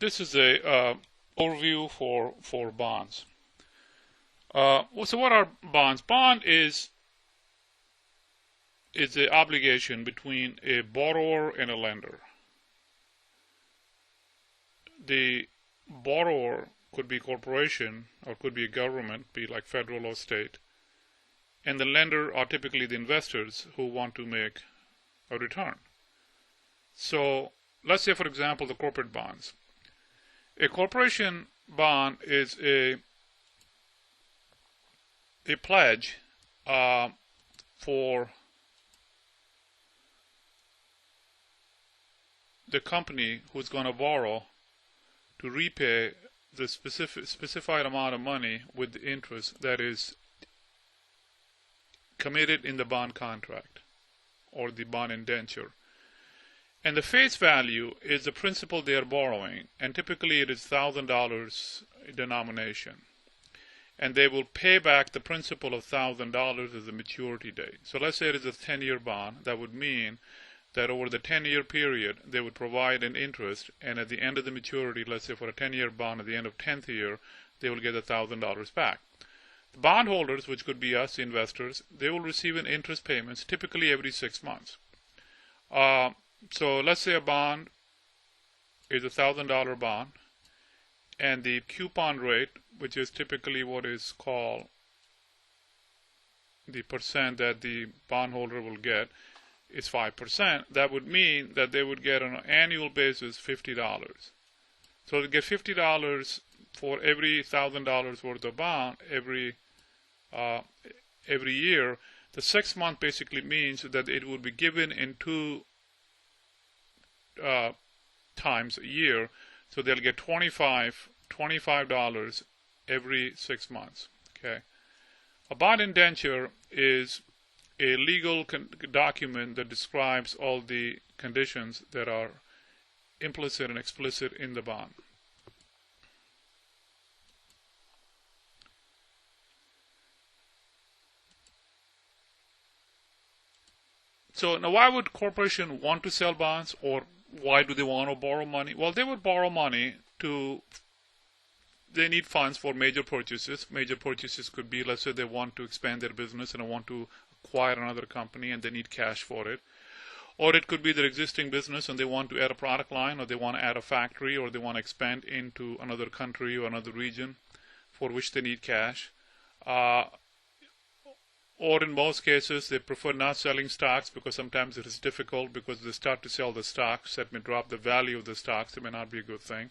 this is a overview for bonds. So what are bonds? Bond is the obligation between a borrower and a lender. The borrower could be a corporation or could be a government, be like federal or state, and the lender are typically the investors who want to make a return. So let's say, for example, the corporate bonds. A corporation bond is a pledge for the company who's going to borrow to repay the specified amount of money with the interest that is committed in the bond contract or the bond indenture. And the face value is the principal they are borrowing, and typically it is $1,000 denomination. And they will pay back the principal of $1,000 as the maturity date. So let's say it is a 10-year bond. That would mean that over the 10-year period, they would provide an interest, and at the end of the maturity, let's say for a 10-year bond, at the end of 10th year, they will get $1,000 back. The bondholders, which could be us, the investors, they will receive an interest payments typically every 6 months. So let's say a bond is a $1,000 bond, and the coupon rate, which is typically what is called the percent that the bondholder will get, is 5%. That would mean that they would get on an annual basis $50. So they get $50 for every $1,000 worth of bond every year. The 6 month basically means that it would be given in two times a year, so they'll get $25 every 6 months. Okay, a bond indenture is a legal document that describes all the conditions that are implicit and explicit in the bond. So now, why would corporation want to sell bonds, or why do they want to borrow money? Well, they would borrow money they need funds for major purchases. Major purchases could be, let's say they want to expand their business and want to acquire another company and they need cash for it. Or it could be their existing business and they want to add a product line, or they want to add a factory, or they want to expand into another country or another region for which they need cash. Or in most cases, they prefer not selling stocks because sometimes it is difficult because they start to sell the stocks that may drop the value of the stocks. It may not be a good thing.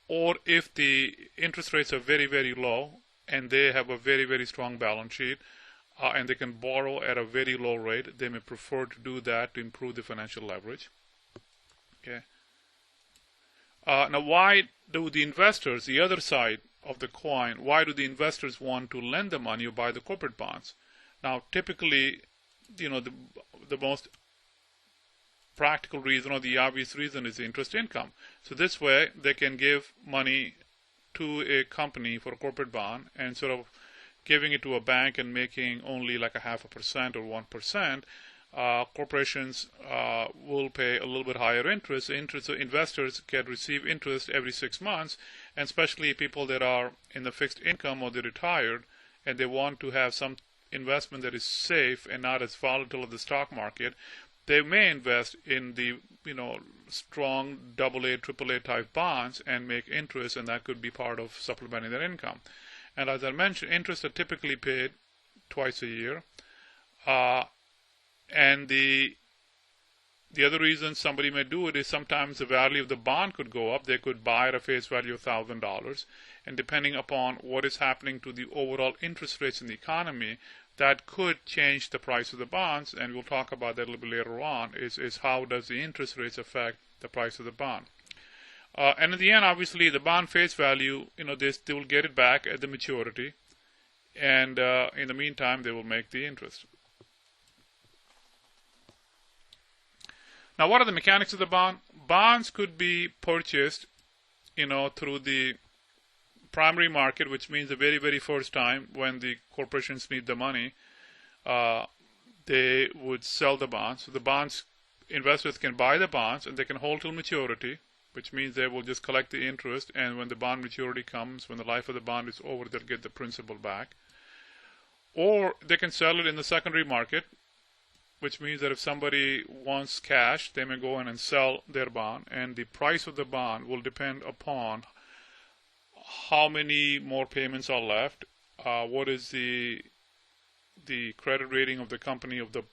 Or if the interest rates are very, very low and they have a very, very strong balance sheet and they can borrow at a very low rate, they may prefer to do that to improve the financial leverage. Okay. Now, why do the investors, the other side of the coin, why do the investors want to lend the money or buy the corporate bonds? Now, typically, the most practical reason or the obvious reason is the interest income. So this way, they can give money to a company for a corporate bond, and sort of giving it to a bank and making only like a 0.5% or 1%, corporations will pay a little bit higher interest. So investors can receive interest every 6 months, and especially people that are in the fixed income or they're retired and they want to have some investment that is safe and not as volatile as the stock market, they may invest in the strong AA, AAA type bonds and make interest, and that could be part of supplementing their income. And as I mentioned, interests are typically paid twice a year. And the other reason somebody may do it is sometimes the value of the bond could go up. They could buy at a face value of $1,000, and depending upon what is happening to the overall interest rates in the economy, that could change the price of the bonds, and we'll talk about that a little bit later on, is how does the interest rates affect the price of the bond. And in the end, obviously, the bond face value, they will get it back at the maturity, and in the meantime, they will make the interest. Now, what are the mechanics of the bond? Bonds could be purchased, through the primary market, which means the very, very first time when the corporations need the money, they would sell the bonds. So the bonds, investors can buy the bonds and they can hold till maturity, which means they will just collect the interest, and when the bond maturity comes, when the life of the bond is over, they'll get the principal back. Or they can sell it in the secondary market, which means that if somebody wants cash, they may go in and sell their bond, and the price of the bond will depend upon how many more payments are left, what is the credit rating of the company of the,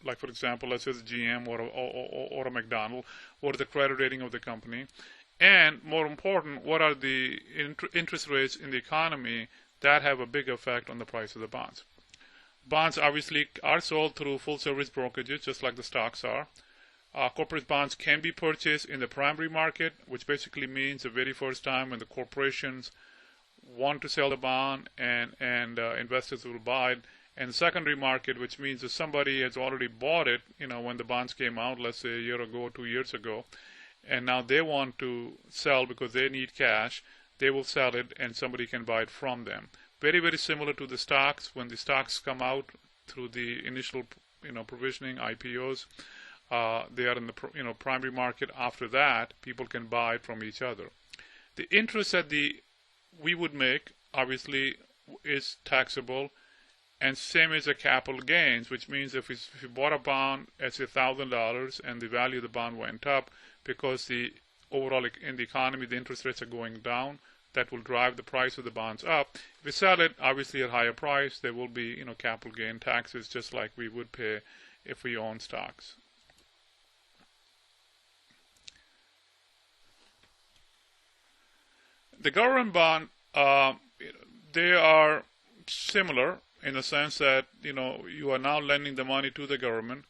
like for example, let's say it's GM or a McDonald, what is the credit rating of the company, and more important, what are the interest rates in the economy that have a big effect on the price of the bonds. Bonds obviously are sold through full service brokerages, just like the stocks are. Corporate bonds can be purchased in the primary market, which basically means the very first time when the corporations want to sell the bond and investors will buy it. And the secondary market, which means if somebody has already bought it, when the bonds came out, let's say a year ago, 2 years ago, and now they want to sell because they need cash, they will sell it and somebody can buy it from them. Very, very similar to the stocks. When the stocks come out through the initial, provisioning, IPOs, they are in the, primary market. After that, people can buy it from each other. The interest that we would make, obviously, is taxable, and same as the capital gains, which means if you bought a bond at $1,000 and the value of the bond went up because the overall in the economy the interest rates are going down, that will drive the price of the bonds up. If we sell it, obviously at higher price, there will be capital gain taxes just like we would pay if we own stocks. The government bond, they are similar in the sense that you are now lending the money to the government,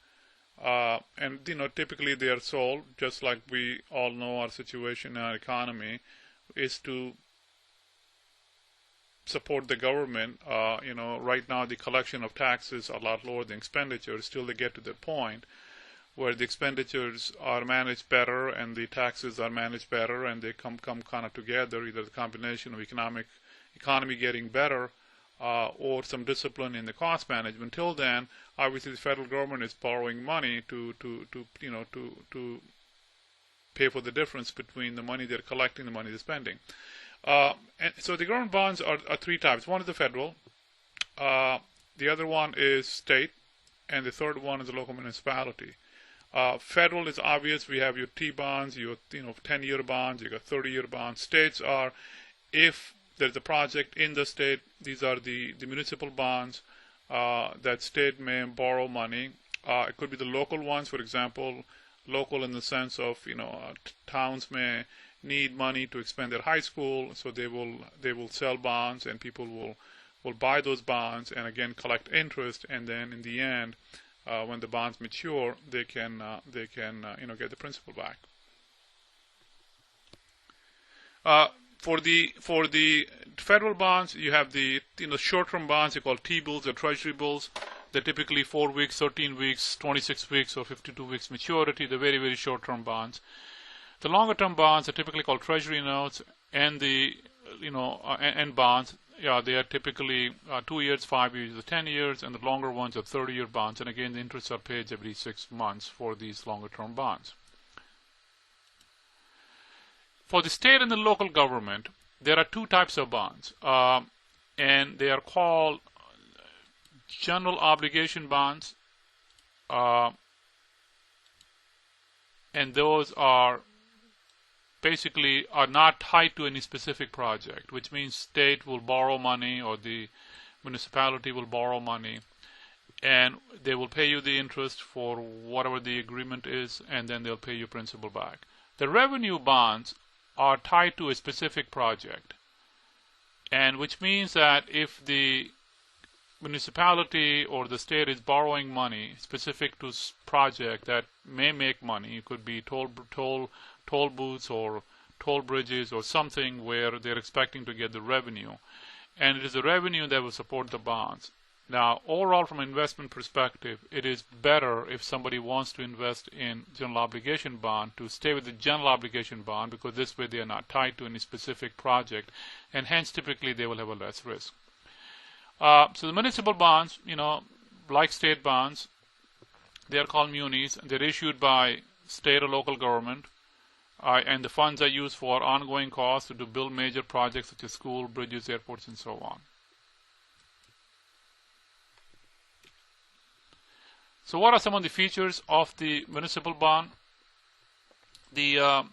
and typically they are sold, just like we all know our situation in our economy is to support the government. Right now the collection of taxes are a lot lower than expenditures. Still, they get to the point where the expenditures are managed better and the taxes are managed better, and they come kind of together, either the combination of economy getting better or some discipline in the cost management. Till then, obviously, the federal government is borrowing money to pay for the difference between the money they're collecting and the money they're spending. And so the government bonds are three types. One is the federal, the other one is state, and the third one is the local municipality. Federal is obvious. We have your T-bonds, your 10-year bonds, you got 30-year bonds. States are, if there's a project in the state, these are the municipal bonds that state may borrow money. It could be the local ones, for example, local in the sense of towns may need money to expand their high school, so they will sell bonds, and people will buy those bonds and again collect interest, and then in the end, when the bonds mature, they can get the principal back. For the federal bonds, you have the short-term bonds. They're called T-bills or Treasury bills. They're typically 4 weeks, 13 weeks, 26 weeks, or 52 weeks maturity. They're very, very short-term bonds. The longer-term bonds are typically called Treasury notes, and the and bonds. Yeah, they are typically 2 years, 5 years, or 10 years, and the longer ones are 30-year bonds. And again, the interests are paid every 6 months for these longer-term bonds. For the state and the local government, there are two types of bonds, and they are called general obligation bonds, and those are basically are not tied to any specific project, which means state will borrow money or the municipality will borrow money, and they will pay you the interest for whatever the agreement is, and then they'll pay you principal back. The revenue bonds are tied to a specific project, and which means that if the municipality or the state is borrowing money specific to project that may make money, it could be toll booths or toll bridges or something where they're expecting to get the revenue, and it is the revenue that will support the bonds. Now, overall, from an investment perspective, it is better if somebody wants to invest in general obligation bond to stay with the general obligation bond, because this way they are not tied to any specific project, and hence typically they will have a less risk. So the municipal bonds, like state bonds, they are called munis. They're issued by state or local government. And the funds are used for ongoing costs to build major projects such as schools, bridges, airports, and so on. So what are some of the features of the municipal bond? The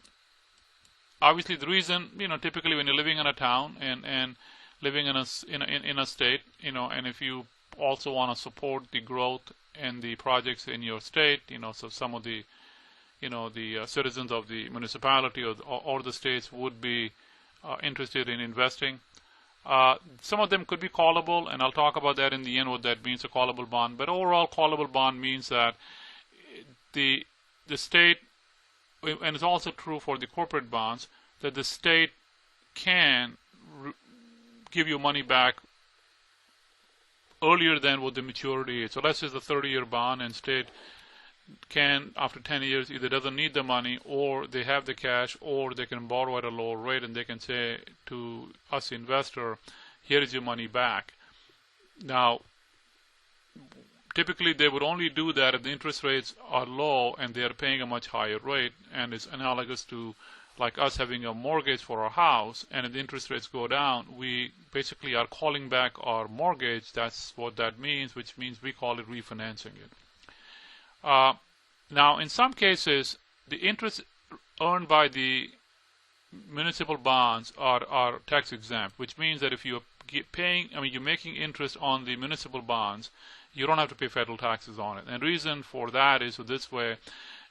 obviously the reason, typically when you're living in a town and living in a state, and if you also want to support the growth and the projects in your state, so some of the citizens of the municipality or the states would be interested in investing. Some of them could be callable, and I'll talk about that in the end, what that means, a callable bond. But overall, callable bond means that the state, and it's also true for the corporate bonds, that the state can give you money back earlier than what the maturity is. So let's say it's a 30-year bond, and state can, after 10 years, either doesn't need the money, or they have the cash, or they can borrow at a lower rate, and they can say to us investor, here is your money back. Now, typically they would only do that if the interest rates are low and they are paying a much higher rate, and it's analogous to like us having a mortgage for our house, and if the interest rates go down, we basically are calling back our mortgage. That's what that means, which means we call it refinancing it. Now, in some cases, the interest earned by the municipal bonds are tax exempt, which means that if you're you're making interest on the municipal bonds, you don't have to pay federal taxes on it. And the reason for that is, so this way,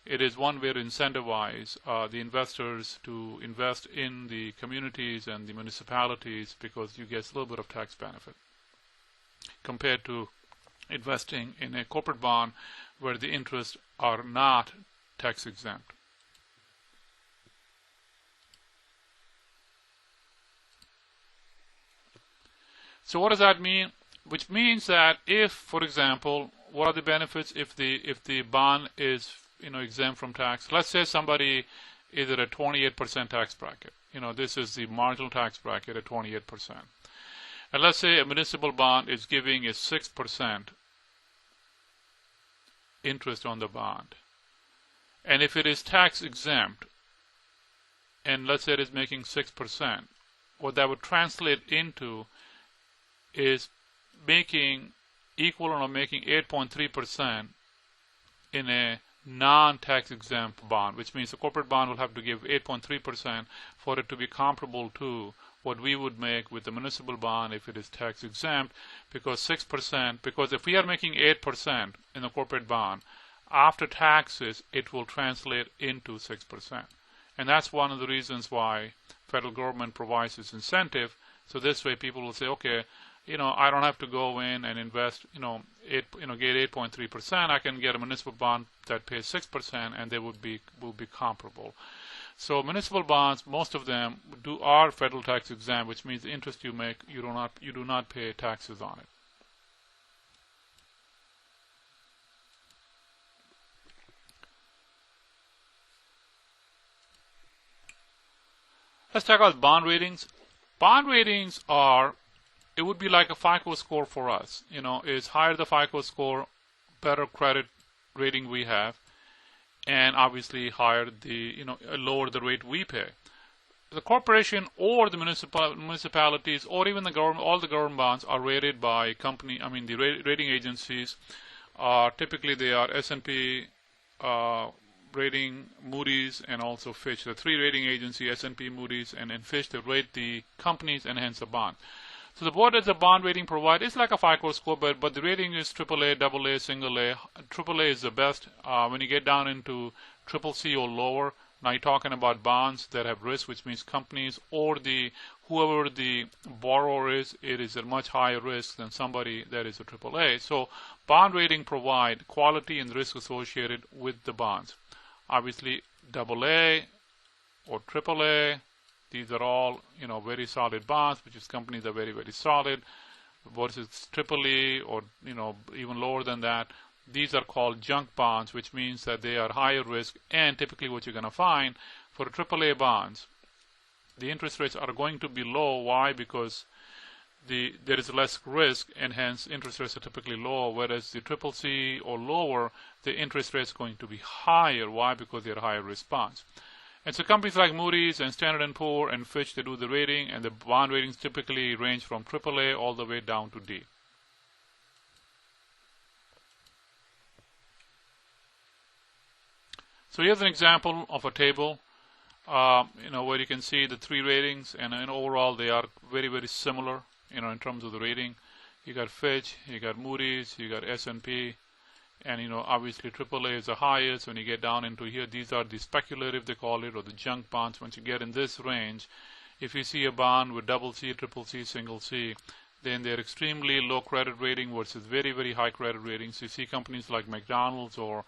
it is one way to incentivize the investors to invest in the communities and the municipalities, because you get a little bit of tax benefit compared to investing in a corporate bond where the interests are not tax exempt. So what does that mean? Which means that if, for example, what are the benefits if the bond is exempt from tax? Let's say somebody is at a 28% tax bracket. This is the marginal tax bracket at 28%. And let's say a municipal bond is giving a 6% interest on the bond. And if it is tax exempt, and let's say it is making 6%, what that would translate into is making equal or making 8.3% in a non-tax exempt bond, which means the corporate bond will have to give 8.3% for it to be comparable to what we would make with the municipal bond if it is tax exempt, because 6%, because if we are making 8% in the corporate bond, after taxes it will translate into 6%. And that's one of the reasons why federal government provides this incentive. So this way people will say, okay, I don't have to go in and invest, get 8.3%. I can get a municipal bond that pays 6%, and they will be comparable. So municipal bonds, most of them are federal tax exempt, which means the interest you make, you do not pay taxes on it. Let's talk about bond ratings. Bond ratings it would be like a FICO score for us. Is higher the FICO score, better credit rating we have, and obviously higher lower the rate we pay. The corporation or the municipalities or even the government, all the government bonds are rated by the rating agencies. Typically they are S&P rating, Moody's, and also Fitch. The three rating agencies, S&P, Moody's, and Fitch, they rate the companies and hence the bond. So what does the bond rating provide? It's like a FICO score, but the rating is AAA, AA, single A. AAA is the best. When you get down into CCC or lower, now you're talking about bonds that have risk, which means companies or whoever the borrower is, it is at much higher risk than somebody that is a AAA. So bond rating provide quality and risk associated with the bonds. Obviously, AA or AAA. These are all, very solid bonds, which is companies are very, very solid. Versus EEE or, even lower than that, these are called junk bonds, which means that they are higher risk. And typically what you're going to find for AAA bonds, the interest rates are going to be low. Why? Because there is less risk, and hence interest rates are typically lower, whereas the CCC or lower, the interest rate is going to be higher. Why? Because they are higher risk bonds. And so companies like Moody's and Standard & Poor and Fitch, they do the rating, and the bond ratings typically range from AAA all the way down to D. So here's an example of a table, where you can see the three ratings, and overall they are very, very similar, in terms of the rating. You got Fitch, you got Moody's, you got S&P, and obviously AAA is the highest. When you get down into here, these are the speculative, they call it, or the junk bonds. Once you get in this range, if you see a bond with double C, triple C, single C, then they're extremely low credit rating versus very, very high credit ratings. You see companies like McDonald's or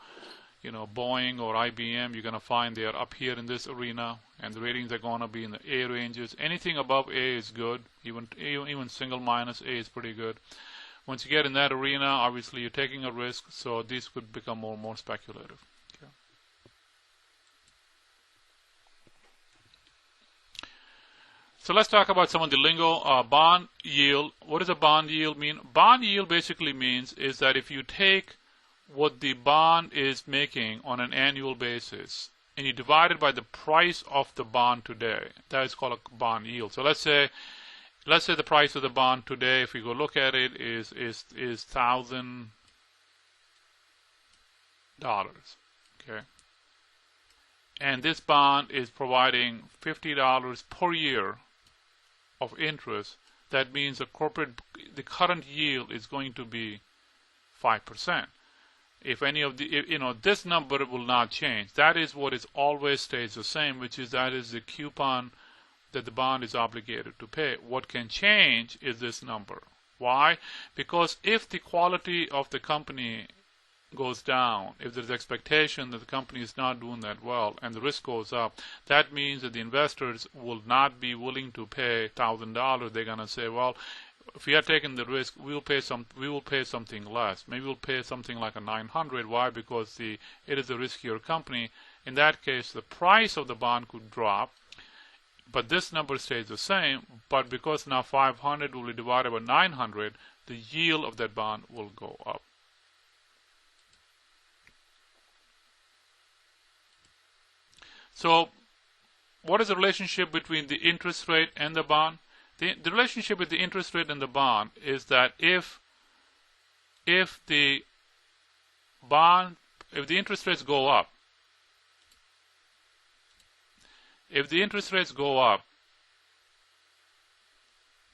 Boeing or IBM, you're going to find they are up here in this arena, and the ratings are going to be in the A ranges. Anything above A is good. Even single minus A is pretty good. Once you get in that arena, obviously you're taking a risk, so these could become more and more speculative. Okay. So let's talk about some of the lingo. Bond yield. What does a bond yield mean? Bond yield basically means is that if you take what the bond is making on an annual basis and you divide it by the price of the bond today, that is called a bond yield. So let's say the price of the bond today, if we go look at it, is $1,000. Okay, and this bond is providing $50 per year of interest. That means the current yield is going to be 5%. If any of the, this number will not change. That is what is always stays the same, which is that is the coupon that the bond is obligated to pay. What can change is this number. Why? Because if the quality of the company goes down, if there's expectation that the company is not doing that well and the risk goes up, that means that the investors will not be willing to pay $1,000. They're going to say, well, if we are taking the risk, we will pay something less. Maybe we'll pay something like a $900. Why? Because it is a riskier company. In that case, the price of the bond could drop, but this number stays the same. But because now 500 will be divided by 900, the yield of that bond will go up. So, what is the relationship between the interest rate and the bond? The relationship with the interest rate and the bond is that if the interest rates go up,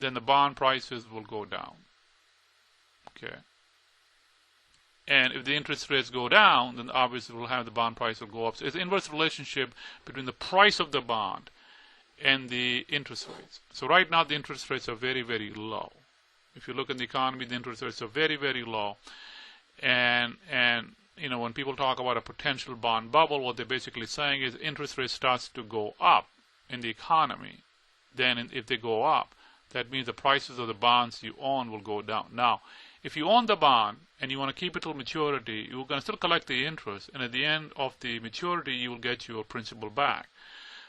then the bond prices will go down. Okay. And if the interest rates go down, then obviously we'll have the bond price will go up. So it's an inverse relationship between the price of the bond and the interest rates. So right now the interest rates are very, very low. If you look in the economy, the interest rates are very, very low. And when people talk about a potential bond bubble, what they're basically saying is interest rate starts to go up in the economy. Then if they go up, that means the prices of the bonds you own will go down. Now, if you own the bond and you want to keep it till maturity, you're going to still collect the interest, and at the end of the maturity, you will get your principal back.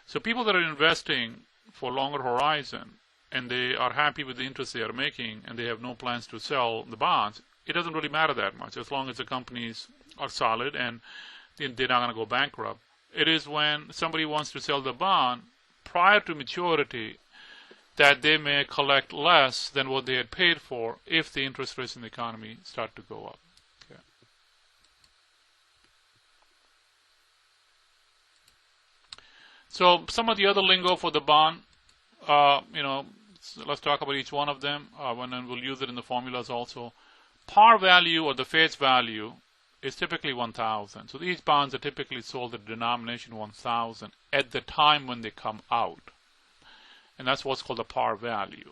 So people that are investing for longer horizon and they are happy with the interest they are making and they have no plans to sell the bonds, it doesn't really matter that much as long as the companies are solid and they're not going to go bankrupt. It is when somebody wants to sell the bond prior to maturity that they may collect less than what they had paid for if the interest rates in the economy start to go up. Okay. So some of the other lingo for the bond, let's talk about each one of them, and then we'll use it in the formulas also. Par value or the face value is typically 1,000. So these bonds are typically sold at denomination 1,000 at the time when they come out. And that's what's called the par value.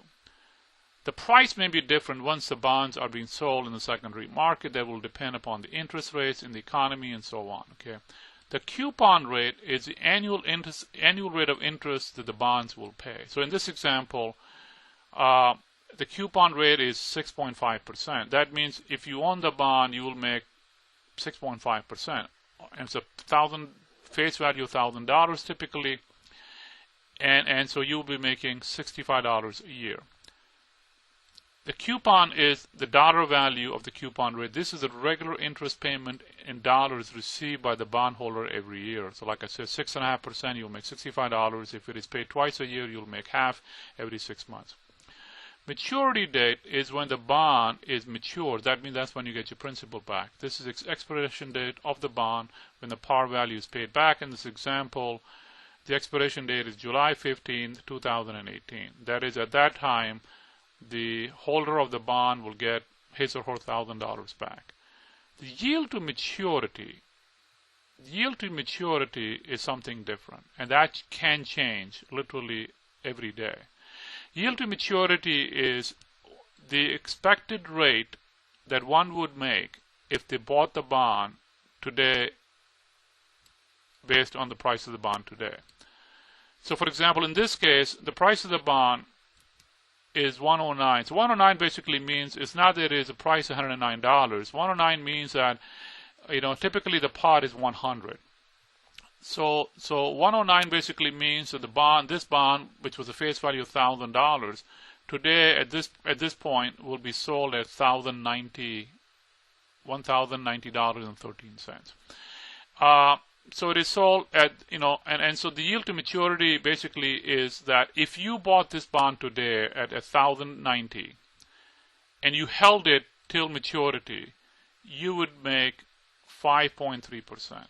The price may be different once the bonds are being sold in the secondary market. That will depend upon the interest rates in the economy and so on. Okay. The coupon rate is the annual rate of interest that the bonds will pay. So in this example, the coupon rate is 6.5%. That means if you own the bond, you will make 6.5%. And it's face value $1,000 typically. And so you'll be making $65 a year. The coupon is the dollar value of the coupon rate. This is the regular interest payment in dollars received by the bondholder every year. So like I said, 6.5%, you'll make $65. If it is paid twice a year, you'll make half every 6 months. Maturity date is when the bond is matured. That means that's when you get your principal back. This is expiration date of the bond when the par value is paid back. In this example, the expiration date is July 15, 2018. That is, at that time, the holder of the bond will get his or her $1,000 back. The yield to maturity is something different, and that can change literally every day. Yield to maturity is the expected rate that one would make if they bought the bond today based on the price of the bond today. So for example, in this case, the price of the bond is $109. So 109 basically means it's not that it is a price of $109. 109 means that, typically the par is 100. So 109 basically means that this bond, which was a face value of $1,000, today at this point will be sold at $1,090.13. So it is sold at, and so the yield to maturity basically is that if you bought this bond today at $1,090 and you held it till maturity, you would make 5.3%.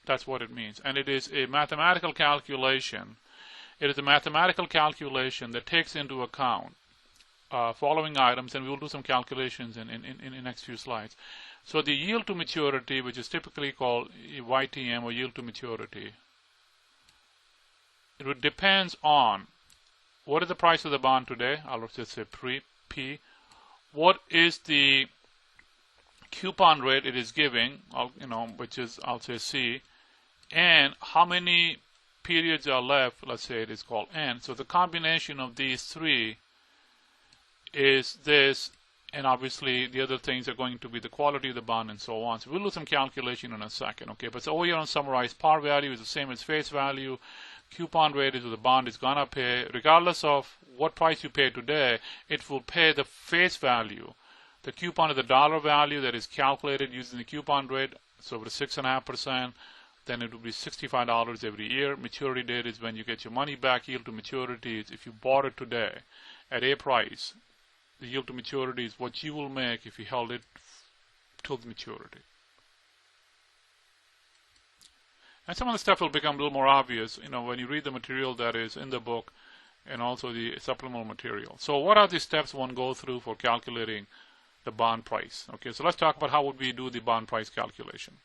That's what it means. And it is a mathematical calculation. It is a mathematical calculation that takes into account following items, and we will do some calculations in the next few slides. So the yield to maturity, which is typically called YTM or yield to maturity, it depends on what is the price of the bond today. I'll just say P. What is the coupon rate it is giving, which is, I'll say C, and how many periods are left. Let's say it is called N. So the combination of these three is this. And obviously, the other things are going to be the quality of the bond and so on. So we'll do some calculation in a second, okay? But so over here on summarized, par value is the same as face value. Coupon rate is what the bond is going to pay. Regardless of what price you pay today, it will pay the face value. The coupon is the dollar value that is calculated using the coupon rate. So over 6.5%, then it will be $65 every year. Maturity date is when you get your money back. Yield to maturity is if you bought it today at a price. The yield to maturity is what you will make if you held it till maturity. And some of the stuff will become a little more obvious, when you read the material that is in the book and also the supplemental material. So what are the steps one goes through for calculating the bond price? Okay, so let's talk about how would we do the bond price calculation.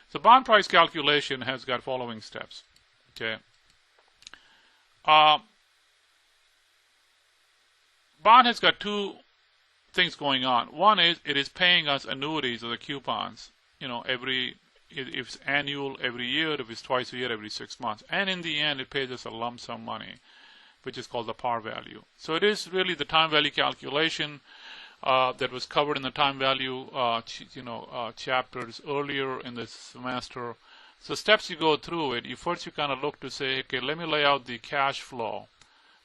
So bond price calculation has got following steps. Okay. Bond has got two things going on. One is it is paying us annuities or the coupons, if it's annual every year, if it's twice a year, every 6 months. And in the end, it pays us a lump sum money, which is called the par value. So it is really the time value calculation that was covered in the time value chapters earlier in the semester. So steps you go through it, you kind of look to say, okay, let me lay out the cash flow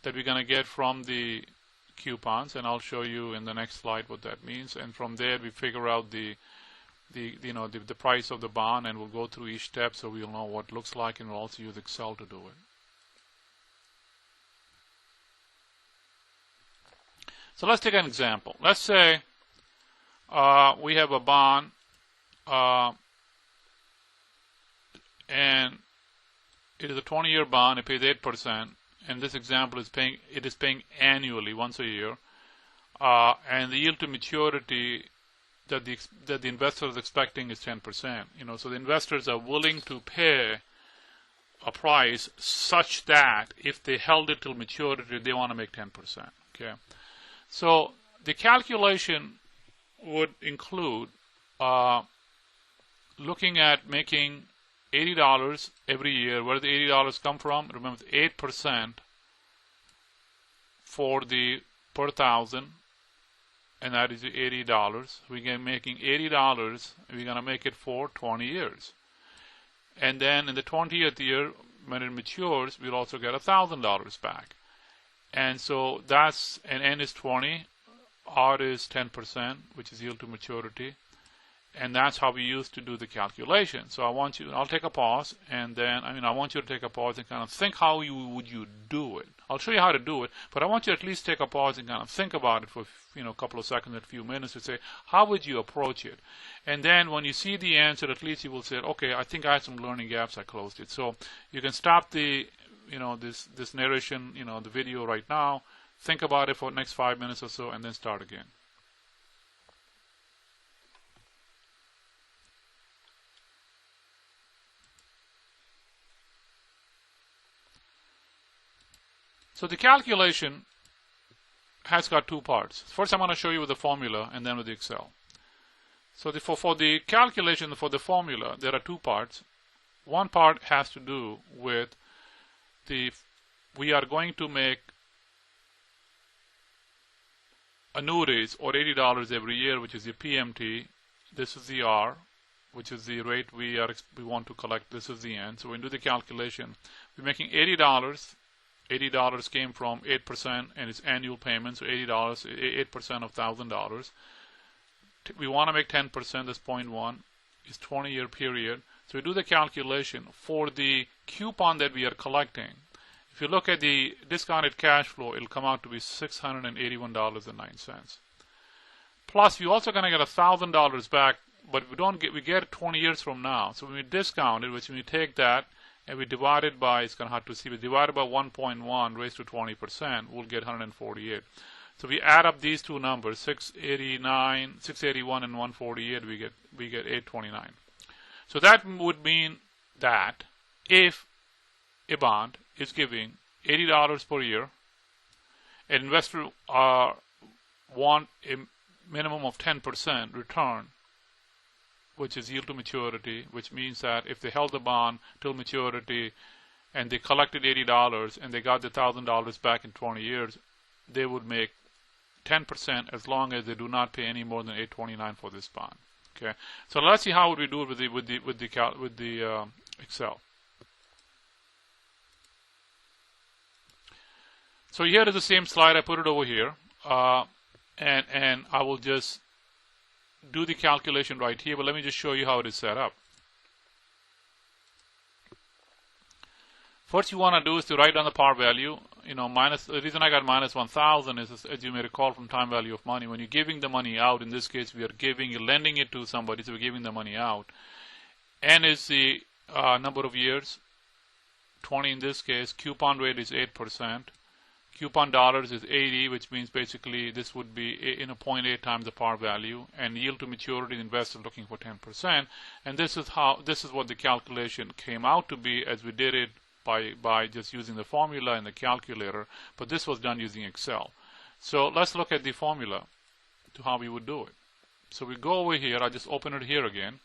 that we're going to get from the coupons, and I'll show you in the next slide what that means. And from there, we figure out the price of the bond, and we'll go through each step so we'll know what it looks like, and we'll also use Excel to do it. So let's take an example. Let's say we have a bond, and it is a 20-year bond. It pays 8%. And this example is paying annually once a year, and the yield to maturity that the investor is expecting is 10%. So the investors are willing to pay a price such that if they held it till maturity, they want to make 10%. Okay, so the calculation would include looking at making $80 every year. Where did the $80 come from? Remember, 8% for the per thousand, and that is $80. We're going to making $80. We're going to make it for 20 years, and then in the 20th year, when it matures, we'll also get $1,000 back. And so that's, and N is 20. R is 10%, which is yield to maturity. And that's how we used to do the calculation. So I'll take a pause, and then, I want you to take a pause and kind of think how would you do it. I'll show you how to do it, but I want you to at least take a pause and kind of think about it for a couple of seconds, a few minutes, to say, how would you approach it? And then when you see the answer, at least you will say, okay, I think I had some learning gaps, I closed it. So you can stop the, this narration, the video right now, think about it for the next 5 minutes or so, and then start again. So the calculation has got two parts. First, I'm going to show you with the formula and then with the Excel. So for the calculation, for the formula, there are two parts. One part has to do with we are going to make annuities or $80 every year, which is the PMT. This is the R, which is the rate we want to collect. This is the N. So when we do the calculation, we're making $80. $80 came from 8% and it's annual payment, so $80, 8% of $1,000. We want to make 10%, that's 0.1, is 20-year period. So we do the calculation for the coupon that we are collecting. If you look at the discounted cash flow, it'll come out to be $681.09. Plus, we're also going to get $1,000 back, but we get it 20 years from now. So when we discount it, which when we take that, and we divide it by, it's going to have to see, we divide it by 1.1 raised to 20%, we'll get 148. So we add up these two numbers, 681 and 148, we get 829. So that would mean that if a bond is giving $80 per year, an investor want a minimum of 10% return, which is yield to maturity, which means that if they held the bond till maturity and they collected $80 and they got the $1,000 back in 20 years, they would make 10% as long as they do not pay any more than $829 for this bond. Okay, so let's see how would we do it with the Excel. So here is the same slide. I put it over here, and I will just do the calculation right here, but let me just show you how it is set up. First you want to do is to write down the par value. The reason I got minus 1,000 is, as you may recall from time value of money, when you're giving the money out, in this case we are lending it to somebody, so we're giving the money out. N is the number of years, 20 in this case. Coupon rate is 8%. Coupon dollars is 80, which means basically this would be 0.8 times the par value, and yield to maturity, the investor looking for 10%. And this is what the calculation came out to be, as we did it by just using the formula and the calculator, but this was done using Excel. So let's look at the formula to how we would do it. So we go over here, I just open it here again.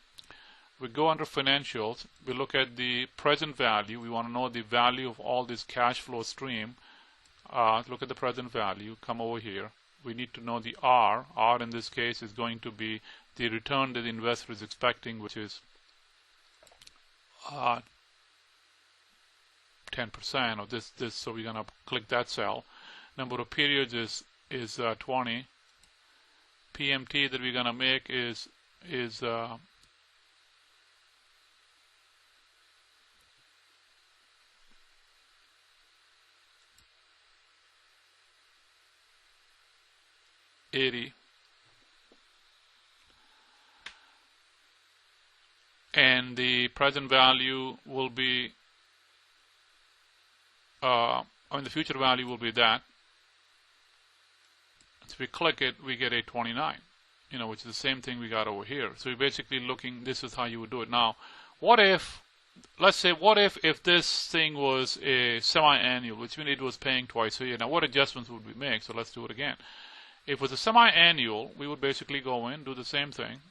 We go under financials, we look at the present value. We want to know the value of all this cash flow stream. Look at the present value, come over here. We need to know the R. R in this case is going to be the return that the investor is expecting, which is 10% of this. So we're going to click that cell. Number of periods is 20. PMT that we're going to make is 80, and the present value will be, the future value will be that. So we click it, we get 829, which is the same thing we got over here. So you're basically looking, this is how you would do it. Now, let's say, what if this thing was a semi-annual, which means it was paying twice a year. Now, what adjustments would we make? So let's do it again. If it was a semi-annual, we would basically go in, do the same thing.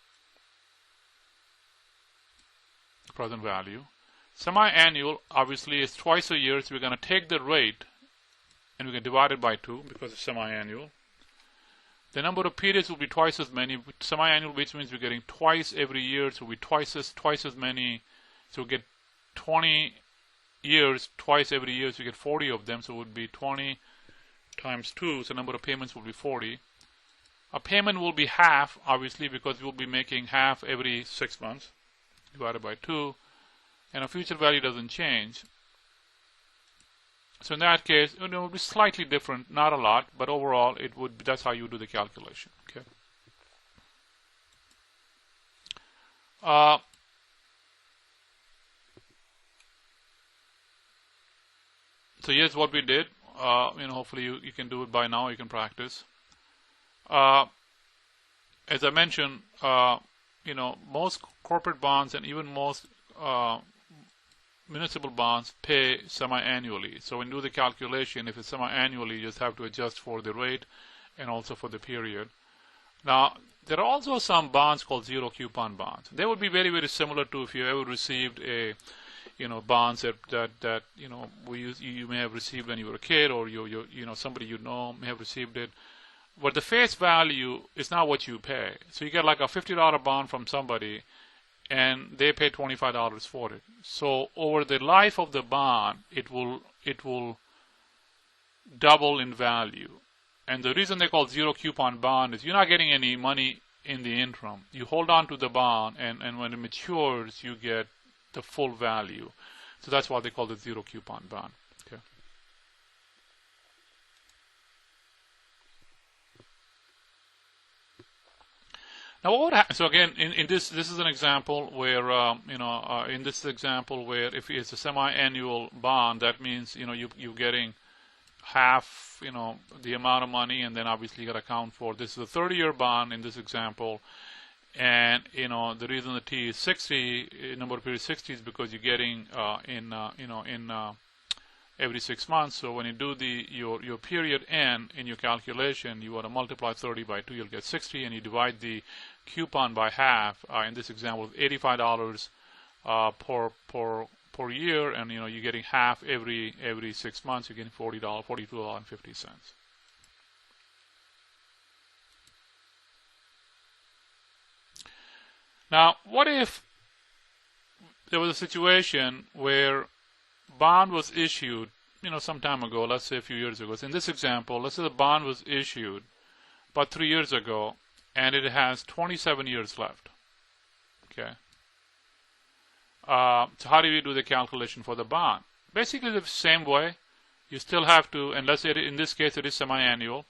Present value. Semi-annual, obviously, is twice a year, so we're going to take the rate and we can divide it by 2 because it's semi-annual. The number of periods will be twice as many. Semi-annual, which means we're getting twice every year, so we twice as many. So we get 20 years twice every year, so we get 40 of them, so it would be 20 times 2, so the number of payments will be 40. A payment will be half, obviously, because we'll be making half every 6 months divided by 2, and a future value doesn't change. So in that case, it will be slightly different, not a lot, but overall it would be, that's how you do the calculation. Okay. So here's what we did. Hopefully you can do it by now. You can practice. As I mentioned, most corporate bonds and even most municipal bonds pay semi-annually. So when you do the calculation, if it's semi-annually, you just have to adjust for the rate and also for the period. Now, there are also some bonds called zero coupon bonds. They would be very, very similar to if you ever received a, bonds that you may have received when you were a kid, or somebody may have received it. But the face value is not what you pay. So you get like a $50 bond from somebody, and they pay $25 for it. So over the life of the bond, it will double in value. And the reason they call zero coupon bond is you're not getting any money in the interim. You hold on to the bond, and when it matures, you get the full value. So that's why they call it zero coupon bond. Okay. Now, so again, in this is an example where in this example where if it's a semi-annual bond, that means you're getting half the amount of money, and then obviously you got to account for this is a 30-year bond in this example, and the reason the T is 60, number of periods 60 is because you're getting in every 6 months. So when you do your period N in your calculation, you want to multiply 30 by 2, you'll get 60, and you divide the coupon by half. In this example, $85 per year, and you're getting half every 6 months. You're getting $42.50. Now, what if there was a situation where bond was issued, some time ago, let's say a few years ago. So in this example, let's say the bond was issued about 3 years ago, and it has 27 years left. Okay. So how do you do the calculation for the bond? Basically the same way. You still have to, and let's say in this case it is semi-annual.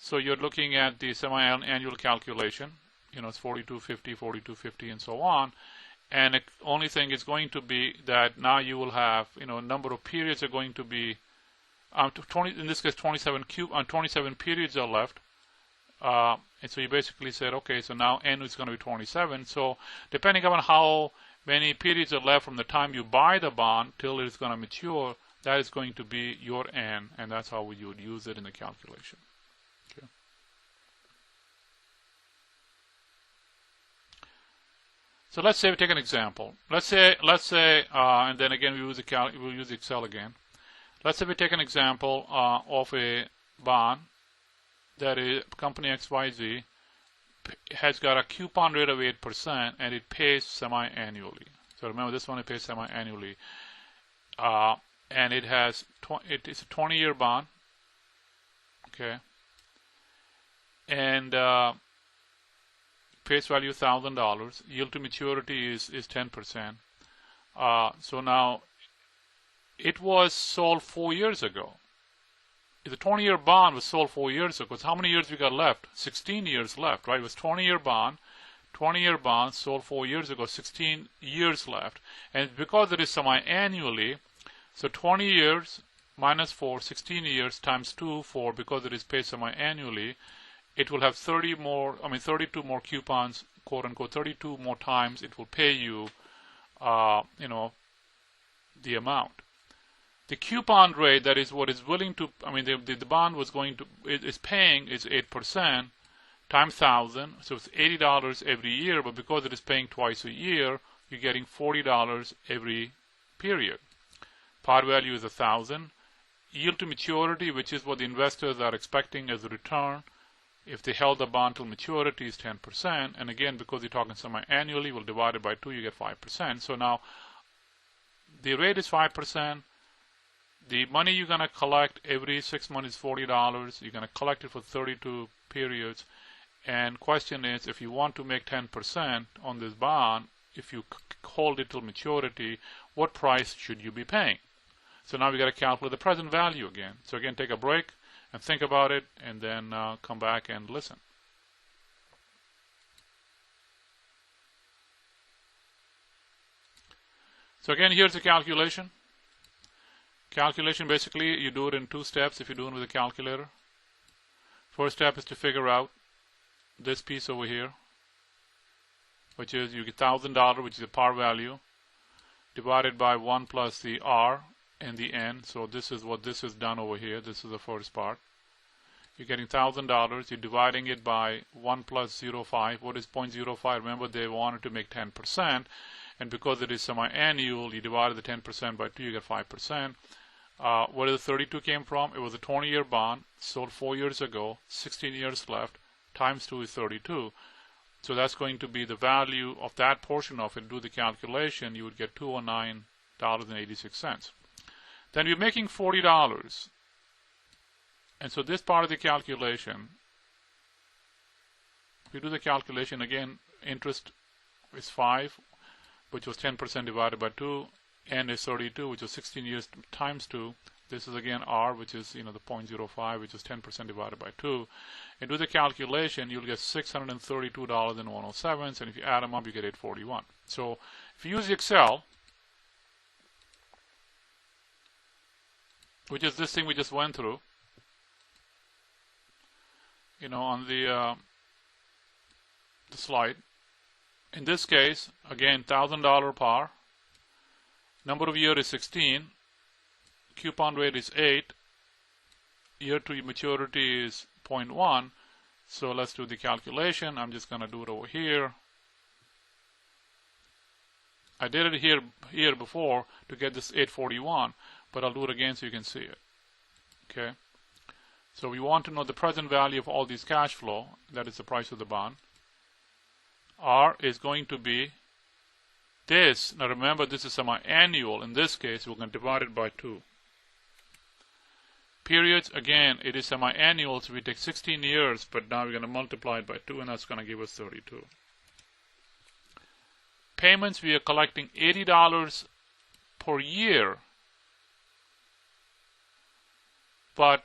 So you're looking at the semi-annual calculation. It's 4250, 4250, and so on. And the only thing is going to be that now you will have, a number of periods are going to be, in this case 27 periods are left. And so you basically said, okay, so now N is going to be 27. So depending on how many periods are left from the time you buy the bond till it is going to mature, that is going to be your N, and that's how you would use it in the calculation. Okay. So let's say we take an example. Let's say, and then again we'll use Excel again. Let's say we take an example of a bond that is company XYZ has got a coupon rate of 8%, and it pays semi-annually. So remember, this one it pays semi-annually, and it has it's a 20-year bond. Okay, and face value $1,000. Yield to maturity is 10%. So now it was sold 4 years ago. The 20-year bond was sold 4 years ago. So how many years we got left? 16 years left, right? It was 20-year bond. 20-year bond sold 4 years ago. 16 years left, and because it is semi-annually, so 20 years minus 4, 16 years times 2, 4, because it is paid semi-annually. It will have 32 more coupons, quote unquote, 32 more times it will pay you, the amount. The coupon rate, that is what is willing to, the bond was going to, is paying is 8% times 1,000, so it's $80 every year, but because it is paying twice a year, you're getting $40 every period. Par value is 1,000. Yield to maturity, which is what the investors are expecting as a return, if they held the bond till maturity, is 10%. And again, because you're talking semi-annually, we'll divide it by 2, you get 5%. So now the rate is 5%. The money you're going to collect every 6 months is $40. You're going to collect it for 32 periods. And question is, if you want to make 10% on this bond, if you hold it till maturity, what price should you be paying? So now we got to calculate the present value again. So again, take a break and think about it, and then come back and listen. So again, here's the calculation. Calculation, basically, you do it in 2 steps if you're doing it with a calculator. First step is to figure out this piece over here, which is you get $1,000, which is the par value, divided by 1 plus the R and the N. So this is what this is done over here. This is the first part. You're getting $1,000. You're dividing it by 1 plus 0.05. What is 0.05? Remember, they wanted to make 10%. And because it is semi-annual, you divided the 10% by 2, you get 5%. Where did the 32 came from? It was a 20-year bond, sold 4 years ago, 16 years left, times 2 is 32. So that's going to be the value of that portion of it. Do the calculation, you would get $209.86. Then you're making $40. And so this part of the calculation, if you do the calculation again, interest is 5, which was 10% divided by 2, N is 32, which was 16 years times 2. This is again R, which is the 0.05, which is 10% divided by 2. And do the calculation, you'll get $632.107, and if you add them up, you get $841. So if you use the Excel, which is this thing we just went through, on the slide. In this case, again, $1,000 par. Number of year is 16. Coupon rate is 8. Year to maturity is 0.1. So let's do the calculation. I'm just going to do it over here. I did it here before to get this 841, but I'll do it again so you can see it. Okay. So we want to know the present value of all these cash flow. That is the price of the bond. R is going to be this. Now remember, this is semi-annual. In this case, we're going to divide it by 2. Periods, again, it is semi-annual, so we take 16 years, but now we're going to multiply it by 2, and that's going to give us 32. Payments, we are collecting $80 per year, but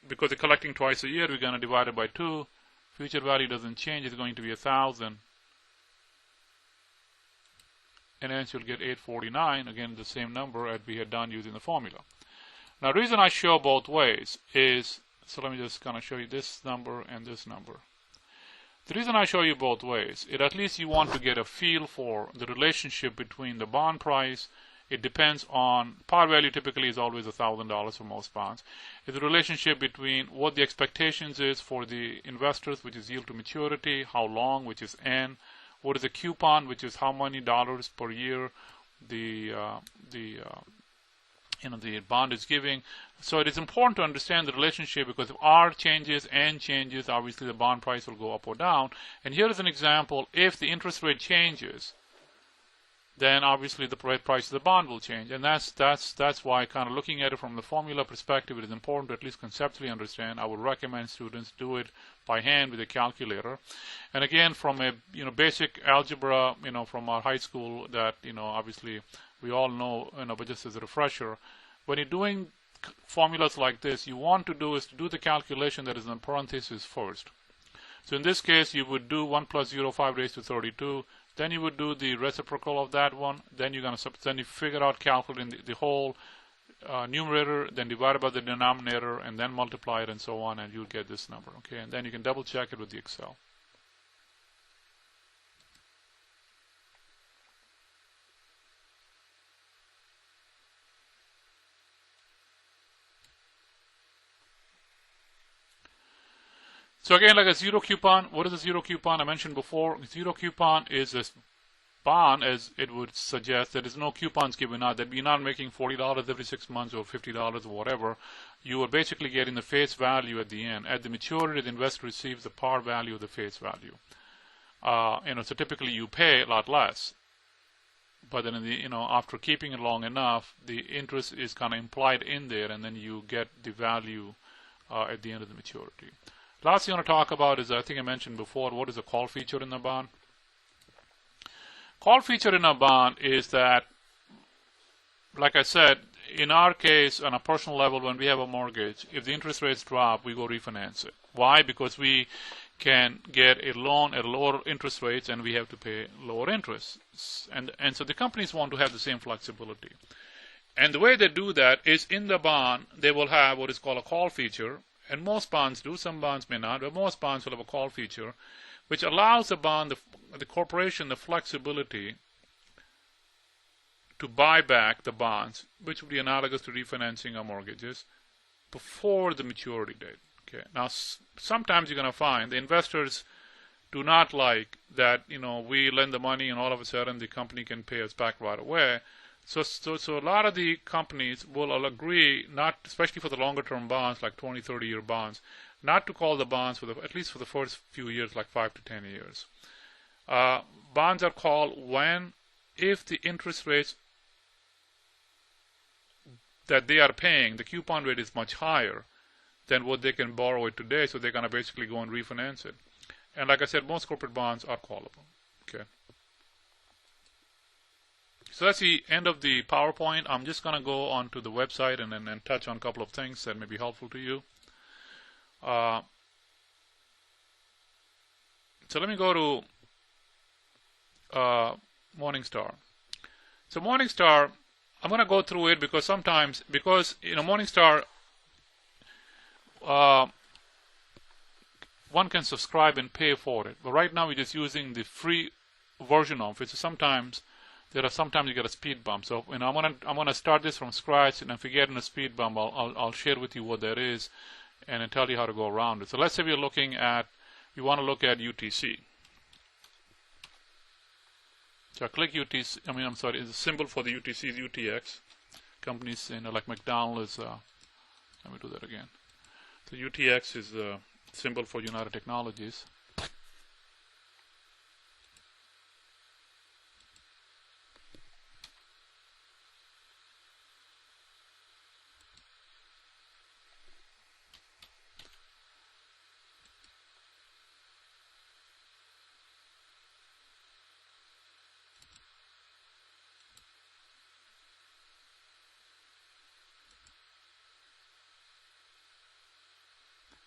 because they're collecting twice a year, we're going to divide it by 2. Future value doesn't change. It's going to be 1,000. And hence you'll get 849, again the same number as we had done using the formula. Now the reason I show both ways is, so let me just kind of show you this number and this number. The reason I show you both ways is at least you want to get a feel for the relationship between the bond price. It depends on, par value typically is always $1,000 for most bonds. It's the relationship between what the expectations is for the investors, which is yield to maturity, how long, which is N, what is the coupon, which is how many dollars per year the bond is giving. So it is important to understand the relationship, because if R changes, N changes, obviously the bond price will go up or down. And here is an example. If the interest rate changes, then obviously the price of the bond will change. And that's why, kind of looking at it from the formula perspective, it is important to at least conceptually understand. I would recommend students do it by hand with a calculator. And again, from a basic algebra, from our high school, that obviously we all know, but just as a refresher, when you're doing formulas like this, you want to do is to do the calculation that is in parentheses first. So in this case, you would do 1 plus 0.5 raised to 32. Then you would do the reciprocal of that one. Then you're going to then you figure out calculating the whole numerator, then divide it by the denominator, and then multiply it, and so on, and you'll get this number. Okay, and then you can double check it with the Excel. So again, like a zero coupon, what is a zero coupon? I mentioned before, zero coupon is a bond, as it would suggest. There is no coupons given out, that you're not making $40 every 6 months or $50 or whatever. You are basically getting the face value at the end. At the maturity, the investor receives the par value of the face value. So typically you pay a lot less. But then, after keeping it long enough, the interest is kind of implied in there, and then you get the value at the end of the maturity. Last thing I want to talk about is, I think I mentioned before, what is a call feature in a bond? Call feature in a bond is that, like I said, in our case, on a personal level, when we have a mortgage, if the interest rates drop, we go refinance it. Why? Because we can get a loan at lower interest rates and we have to pay lower interest. And so the companies want to have the same flexibility. And the way they do that is in the bond, they will have what is called a call feature. And most bonds do, some bonds may not, but most bonds will have a call feature, which allows the bond, the corporation, the flexibility to buy back the bonds, which would be analogous to refinancing our mortgages, before the maturity date. Okay. Now, sometimes you're going to find the investors do not like that, we lend the money and all of a sudden the company can pay us back right away. So a lot of the companies will agree, not, especially for the longer term bonds, like 20, 30-year bonds, not to call the bonds at least for the first few years, like 5 to 10 years. Bonds are called if the interest rates that they are paying, the coupon rate is much higher than what they can borrow it today, so they're going to basically go and refinance it. And like I said, most corporate bonds are callable. Okay. So that's the end of the PowerPoint. I'm just going to go onto the website and then touch on a couple of things that may be helpful to you. So let me go to Morningstar. So Morningstar, I'm going to go through it because sometimes, Morningstar, one can subscribe and pay for it. But right now we're just using the free version of it. So sometimes you get a speed bump. So I'm gonna start this from scratch, and if we get in a speed bump, I'll share with you what that is, and then tell you how to go around it. So let's say we want to look at UTC. So I click UTC. It's a symbol for the UTC is UTX. Companies, like McDonald's. Let me do that again. So UTX is the symbol for United Technologies.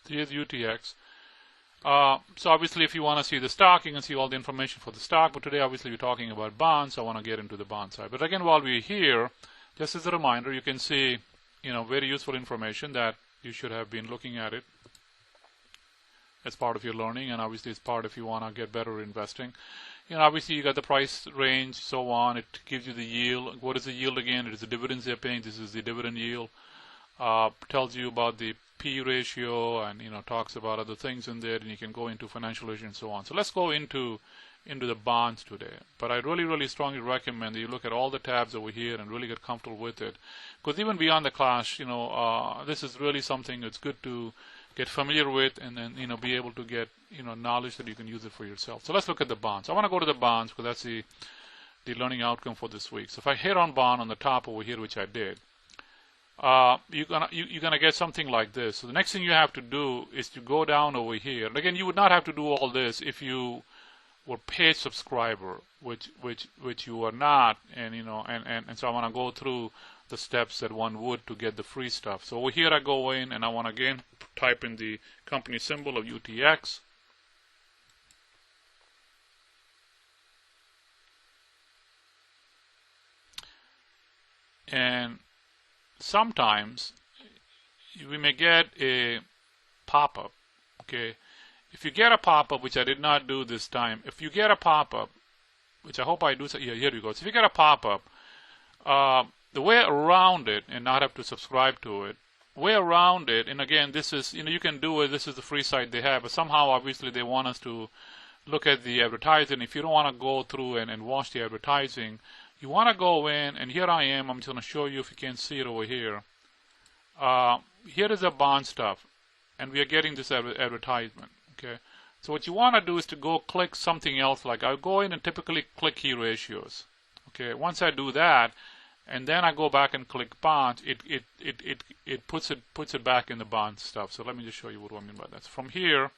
Here's UTX. So obviously if you want to see the stock, you can see all the information for the stock, but today obviously we're talking about bonds, so I want to get into the bond side. But again, while we're here, just as a reminder, you can see very useful information that you should have been looking at it as part of your learning, and obviously it's part if you want to get better at investing. Obviously you got the price range, so on. It gives you the yield. What is the yield again? It is the dividends they're paying. This is the dividend yield. Tells you about the P ratio, and talks about other things in there, and you can go into financial ratio and so on. So let's go into the bonds today. But I really strongly recommend that you look at all the tabs over here and really get comfortable with it, because even beyond the class, this is really something that's good to get familiar with, and then be able to get knowledge that you can use it for yourself. So let's look at the bonds. I want to go to the bonds because that's the learning outcome for this week. So if I hit on bond on the top over here, which I did, you're gonna get something like this. So the next thing you have to do is to go down over here. And again, you would not have to do all this if you were paid subscriber, which you are not. And and so I want to go through the steps that one would to get the free stuff. So over here I go in and I want to again type in the company symbol of UTX. And sometimes we may get a pop-up. Okay, if you get a pop-up, which I did not do this time, if you get a pop-up, which I hope I do, here you go. So if you get a pop-up, the way around it, and not have to subscribe to it, way around it, and again, this is, you can do it, this is the free site they have, but somehow obviously they want us to look at the advertising. If you don't want to go through and watch the advertising, you want to go in, and here I am. I'm just going to show you if you can see it over here. Here is the bond stuff, and we are getting this advertisement. Okay, so what you want to do is to go click something else. Like I'll go in and typically click key ratios. Okay, once I do that, and then I go back and click bonds, it puts it back in the bonds stuff. So let me just show you what I mean by that. So from here,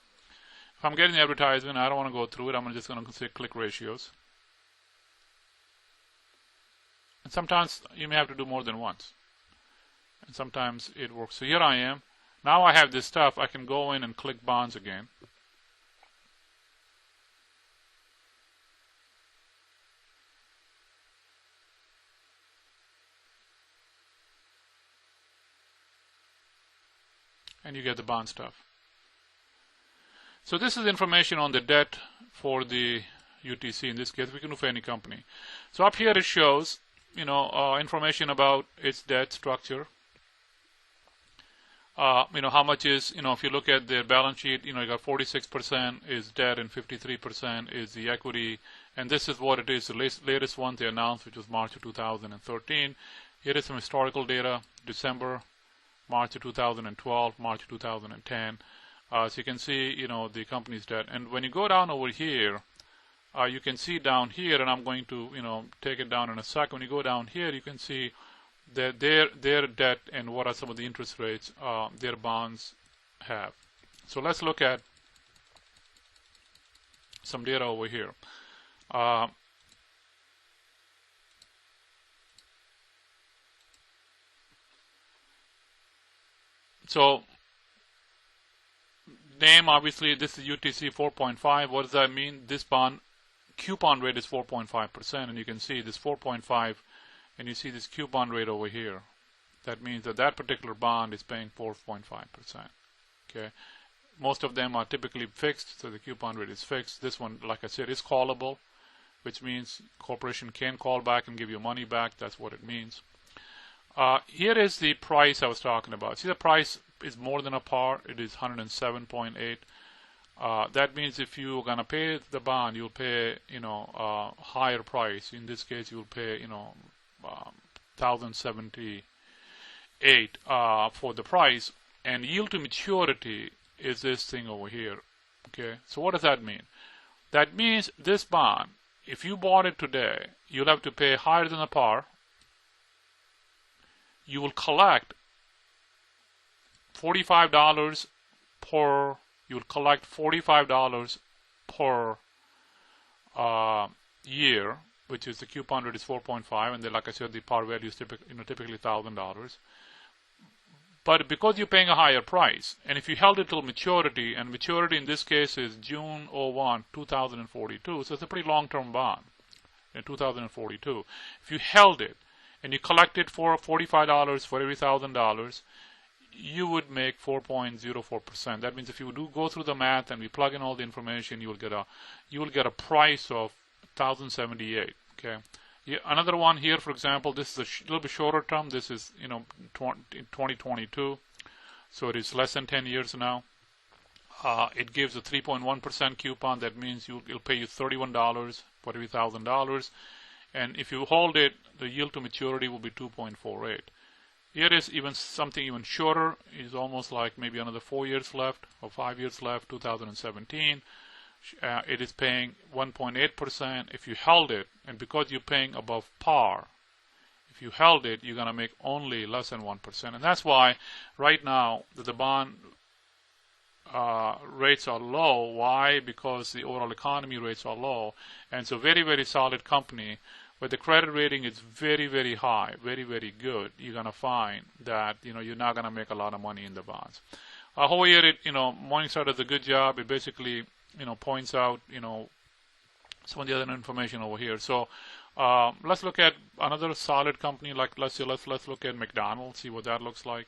if I'm getting the advertisement, I don't want to go through it. I'm just going to say click ratios. And sometimes you may have to do more than once. And sometimes it works. So here I am. Now I have this stuff. I can go in and click bonds again. And you get the bond stuff. So this is information on the debt for the UTC. In this case, we can do for any company. So up here it shows, information about its debt structure. How much is, if you look at their balance sheet, you got 46% is debt and 53% is the equity. And this is what it is, the latest one they announced, which was March of 2013. Here is some historical data, December, March of 2012, March of 2010. So you can see, the company's debt. And when you go down over here, you can see down here, and I'm going to, take it down in a second. When you go down here, you can see that their debt and what are some of the interest rates their bonds have. So let's look at some data over here. So name, obviously, this is UTC 4.5. What does that mean? This bond coupon rate is 4.5%, and you can see this 4.5, and you see this coupon rate over here. That means that that particular bond is paying 4.5%. Okay, most of them are typically fixed, so the coupon rate is fixed. This one, like I said, is callable, which means corporation can call back and give you money back. That's what it means. Here is the price I was talking about. See, the price is more than a par. It is 107.8. That means if you're going to pay the bond, you'll pay, higher price. In this case, you'll pay, 1,078 for the price. And yield to maturity is this thing over here. Okay, so what does that mean? That means this bond, if you bought it today, you'll have to pay higher than the par. You will collect $45 per. You will collect $45 per year, which is the coupon rate is 4.5, and then, like I said, the par value is typically $1,000. But because you're paying a higher price, and if you held it till maturity, and maturity in this case is June 01, 2042, so it's a pretty long-term bond in 2042. If you held it and you collected for $45 for every $1,000, you would make 4.04%. That means if you do go through the math and we plug in all the information, you will get a price of 1,078. Okay. Another one here, for example, this is a little bit shorter term. This is 2022, so it is less than 10 years now. It gives a 3.1% coupon. That means it'll pay you $31 for every $1,000. And if you hold it, the yield to maturity will be 2.48. Here is something even shorter. It's almost like maybe another 4 years left or 5 years left, 2017. It is paying 1.8% if you held it, and because you're paying above par, if you held it, you're going to make only less than 1%. And that's why right now the bond rates are low. Why? Because the overall economy rates are low, and so very, very solid company. But the credit rating is very, very high, very, very good. You're going to find that you're not going to make a lot of money in the bonds. Over here, Morningstar does a good job. It basically points out some of the other information over here. So let's look at another solid company. Like let's look at McDonald's, see what that looks like.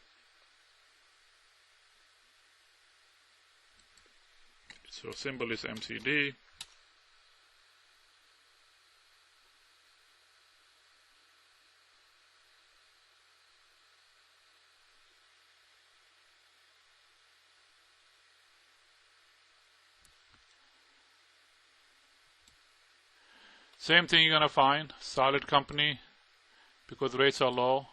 So symbol is MCD. Same thing you're going to find, solid company, because rates are low.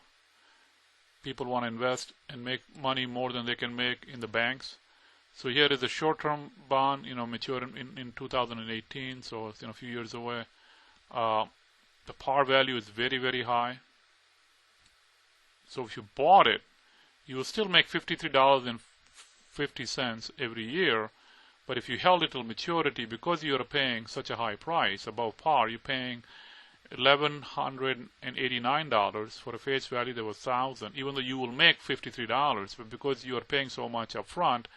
People want to invest and make money more than they can make in the banks. So here is a short-term bond, mature in 2018, so it's a few years away. The par value is very, very high. So if you bought it, you will still make $53.50 every year. But if you held it till maturity, because you are paying such a high price above par, you're paying $1,189 for a face value that was $1,000, even though you will make $53, but because you are paying so much up front.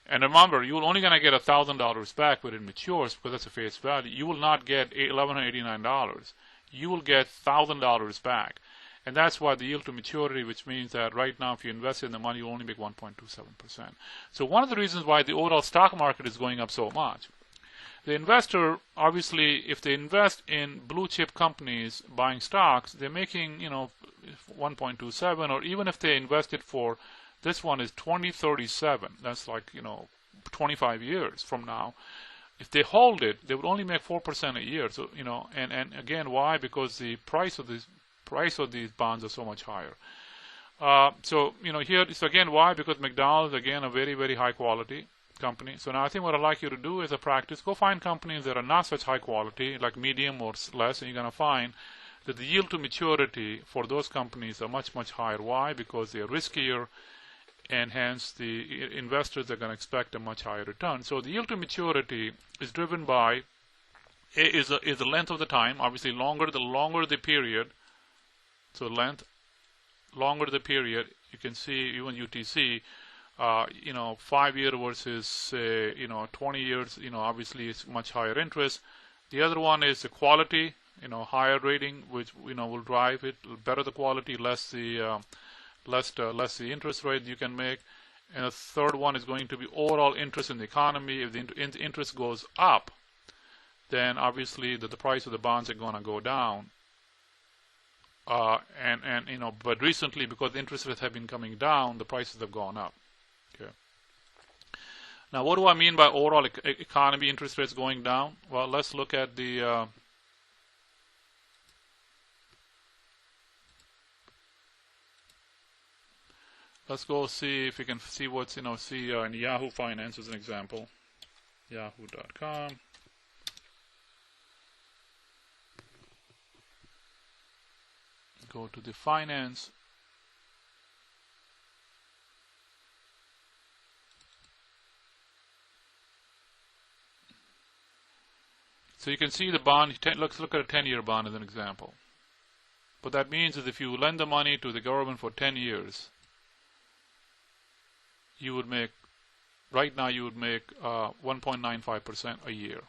And remember, you're only going to get $1,000 back when it matures, because that's a face value. You will not get $1,189. You will get $1,000 back. And that's why the yield to maturity, which means that right now if you invest in the money, you only make 1.27%. So one of the reasons why the overall stock market is going up so much, the investor, obviously, if they invest in blue chip companies buying stocks, they're making, 1.27, or even if they invest it for, this one is 2037, that's like, 25 years from now. If they hold it, they would only make 4% a year. So, and again, why? Because the price of these bonds are so much higher. Here it's again why? Because McDonald's, again, a very, very high quality company. So now I think what I'd like you to do as a practice, go find companies that are not such high quality, like medium or less, and you're going to find that the yield to maturity for those companies are much, much higher. Why? Because they are riskier, and hence the investors are going to expect a much higher return. So the yield to maturity is driven by is the length of the time. Obviously, the longer the period. So longer the period, you can see even UTC, 5 year versus 20 years. Obviously it's much higher interest. The other one is the quality. Higher rating, which will drive it. Better the quality, less the interest rate you can make. And the third one is going to be overall interest in the economy. If the interest goes up, then obviously the price of the bonds are going to go down. But recently, because the interest rates have been coming down, the prices have gone up. Okay. Now, what do I mean by overall economy interest rates going down? Well, let's look at the let's go see if we can see what's in Yahoo Finance as an example. Yahoo.com. Go to the finance. So you can see the bond. Let's look at a 10-year bond as an example. What that means is if you lend the money to the government for 10 years, you would make, right now you would make 1.95% a year.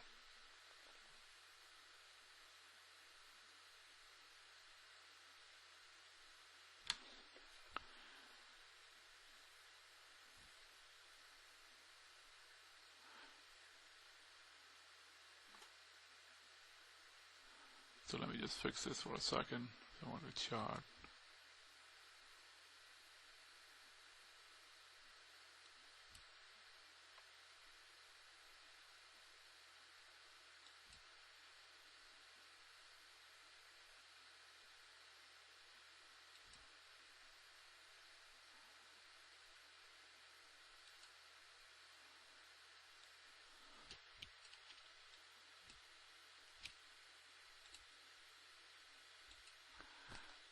So let me just fix this for a second. I want to chart.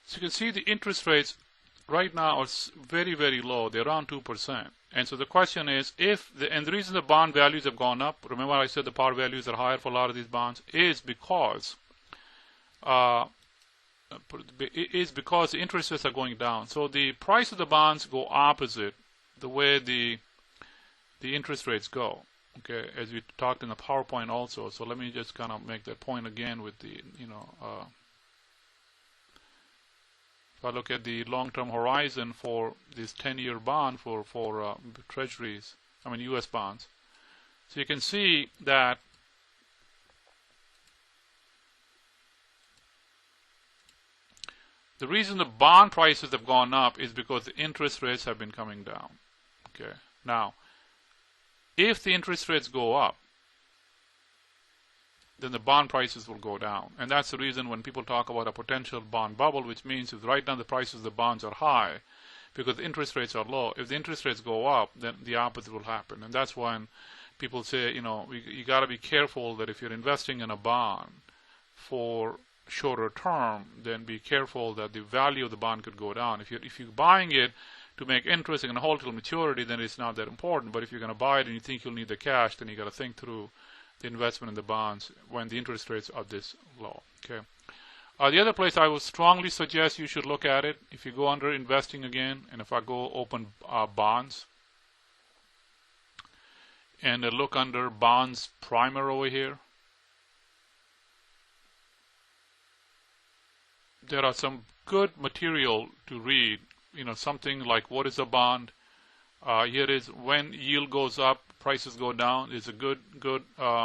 So you can see the interest rates right now are very, very low. They're around 2%. And so the question is, and the reason the bond values have gone up, remember I said the par values are higher for a lot of these bonds, is because the interest rates are going down. So the price of the bonds go opposite the way the interest rates go. Okay, as we talked in the PowerPoint also. So let me just kind of make that point again with the, if I look at the long-term horizon for this 10-year bond for treasuries, U.S. bonds. So you can see that the reason the bond prices have gone up is because the interest rates have been coming down. Okay. Now, if the interest rates go up, then the bond prices will go down. And that's the reason when people talk about a potential bond bubble, which means if right now the prices of the bonds are high because the interest rates are low, if the interest rates go up, then the opposite will happen. And that's when people say, you got to be careful that if you're investing in a bond for shorter term, then be careful that the value of the bond could go down. If you're buying it to make interest and hold till maturity, then it's not that important. But if you're going to buy it and you think you'll need the cash, then you got to think through the investment in the bonds when the interest rates are this low. Okay. The other place I would strongly suggest you should look at it, if you go under investing again, and if I go open bonds and look under bonds primer over here, there are some good material to read. Something like what is a bond. Here is when yield goes up, prices go down. There's a good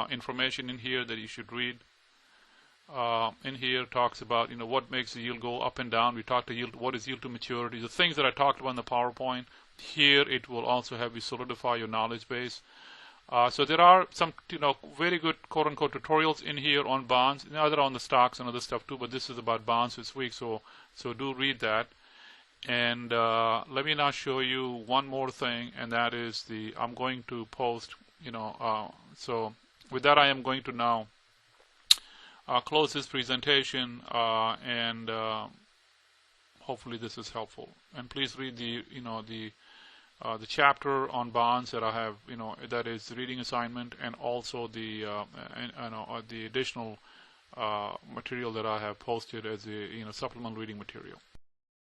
information in here that you should read. In here talks about what makes the yield go up and down. We talked to yield. What is yield to maturity? The things that I talked about in the PowerPoint. Here it will also have you solidify your knowledge base. So there are some very good quote unquote tutorials in here on bonds. Other on the stocks and other stuff too, but this is about bonds this week. So do read that. And let me now show you one more thing, and that is I'm going to post, so with that I am going to now close this presentation, and hopefully this is helpful. And please read the chapter on bonds that I have, that is the reading assignment, and also the additional material that I have posted as a supplemental reading material.